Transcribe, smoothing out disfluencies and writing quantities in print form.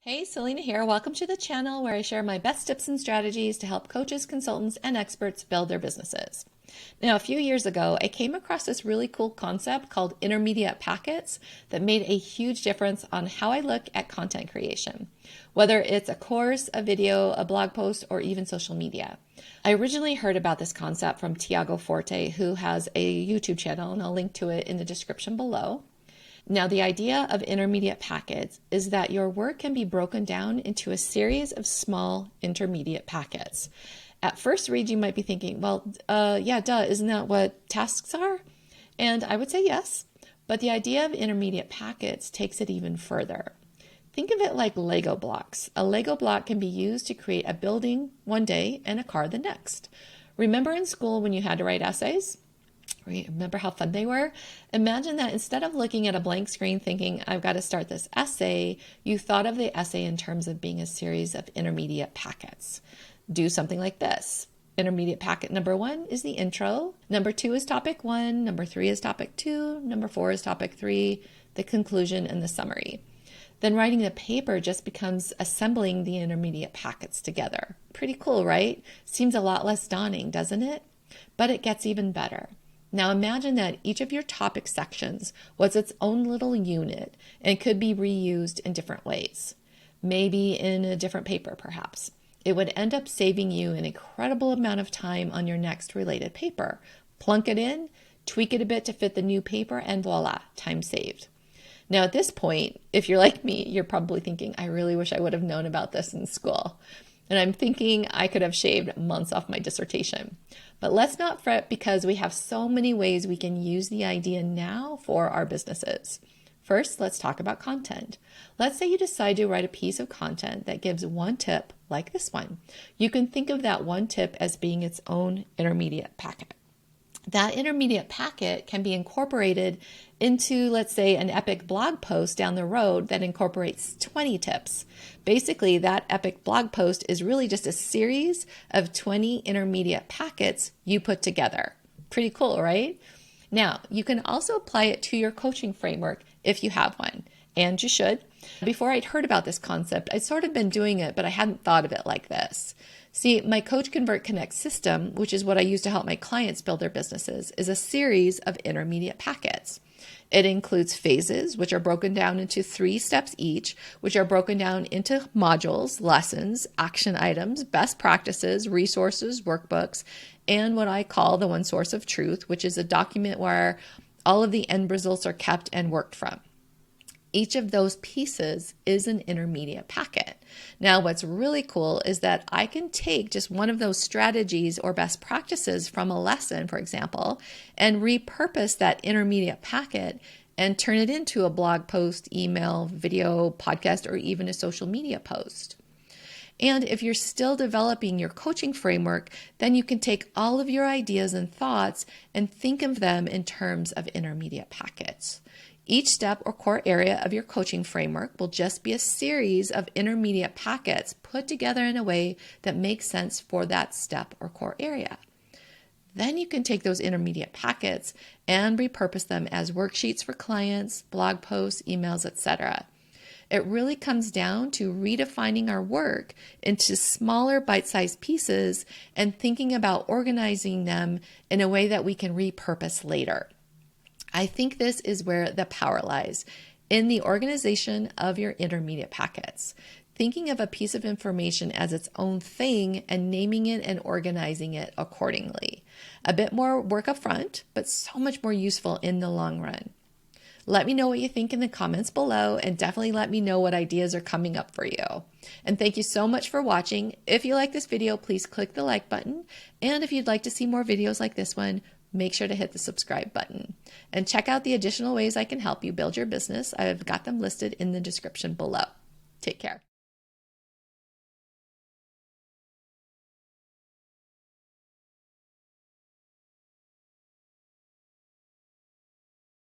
Hey, Selena here. Welcome to the channel where I share my best tips and strategies to help coaches, consultants, and experts build their businesses. Now, a few years ago, I came across this really cool concept called intermediate packets that made a huge difference on how I look at content creation, whether it's a course, a video, a blog post, or even social media. I originally heard about this concept from Tiago Forte, who has a YouTube channel, and I'll link to it in the description below. Now, the idea of intermediate packets is that your work can be broken down into a series of small intermediate packets. At first read, you might be thinking, well, yeah, duh, isn't that what tasks are? And I would say yes, but the idea of intermediate packets takes it even further. Think of it like Lego blocks. A Lego block can be used to create a building one day and a car the next. Remember in school when you had to write essays? Remember how fun they were? Imagine that instead of looking at a blank screen thinking, I've got to start this essay, you thought of the essay in terms of being a series of intermediate packets. Do something like this. Intermediate packet number 1 is the intro. Number 2 is topic 1. Number 3 is topic 2. Number 4 is topic 3, the conclusion and the summary. Then writing the paper just becomes assembling the intermediate packets together. Pretty cool, right? Seems a lot less daunting, doesn't it? But it gets even better. Now imagine that each of your topic sections was its own little unit and could be reused in different ways, maybe in a different paper perhaps. It would end up saving you an incredible amount of time on your next related paper. Plunk it in, tweak it a bit to fit the new paper, and voila, time saved. Now at this point, if you're like me, you're probably thinking, I really wish I would have known about this in school. And I'm thinking I could have shaved months off my dissertation. But let's not fret because we have so many ways we can use the idea now for our businesses. First, let's talk about content. Let's say you decide to write a piece of content that gives one tip like this one. You can think of that one tip as being its own intermediate packet. That intermediate packet can be incorporated into, let's say, an epic blog post down the road that incorporates 20 tips. Basically, that epic blog post is really just a series of 20 intermediate packets you put together. Pretty cool, right? Now, you can also apply it to your coaching framework if you have one, and you should. Before I'd heard about this concept, I'd sort of been doing it, but I hadn't thought of it like this. See, my Coach.Convert.Connect System, which is what I use to help my clients build their businesses, is a series of intermediate packets. It includes phases, which are broken down into 3 steps each, which are broken down into modules, lessons, action items, best practices, resources, workbooks, and what I call the one source of truth, which is a document where all of the end results are kept and worked from. Each of those pieces is an intermediate packet. Now, what's really cool is that I can take just one of those strategies or best practices from a lesson, for example, and repurpose that intermediate packet and turn it into a blog post, email, video, podcast, or even a social media post. And if you're still developing your coaching framework, then you can take all of your ideas and thoughts and think of them in terms of intermediate packets. Each step or core area of your coaching framework will just be a series of intermediate packets put together in a way that makes sense for that step or core area. Then you can take those intermediate packets and repurpose them as worksheets for clients, blog posts, emails, etc. It really comes down to redefining our work into smaller bite-sized pieces and thinking about organizing them in a way that we can repurpose later. I think this is where the power lies, in the organization of your intermediate packets. Thinking of a piece of information as its own thing and naming it and organizing it accordingly. A bit more work up front, but so much more useful in the long run. Let me know what you think in the comments below, and definitely let me know what ideas are coming up for you. And thank you so much for watching. If you like this video, please click the like button. And if you'd like to see more videos like this one, make sure to hit the subscribe button. And check out the additional ways I can help you build your business. I've got them listed in the description below. Take care.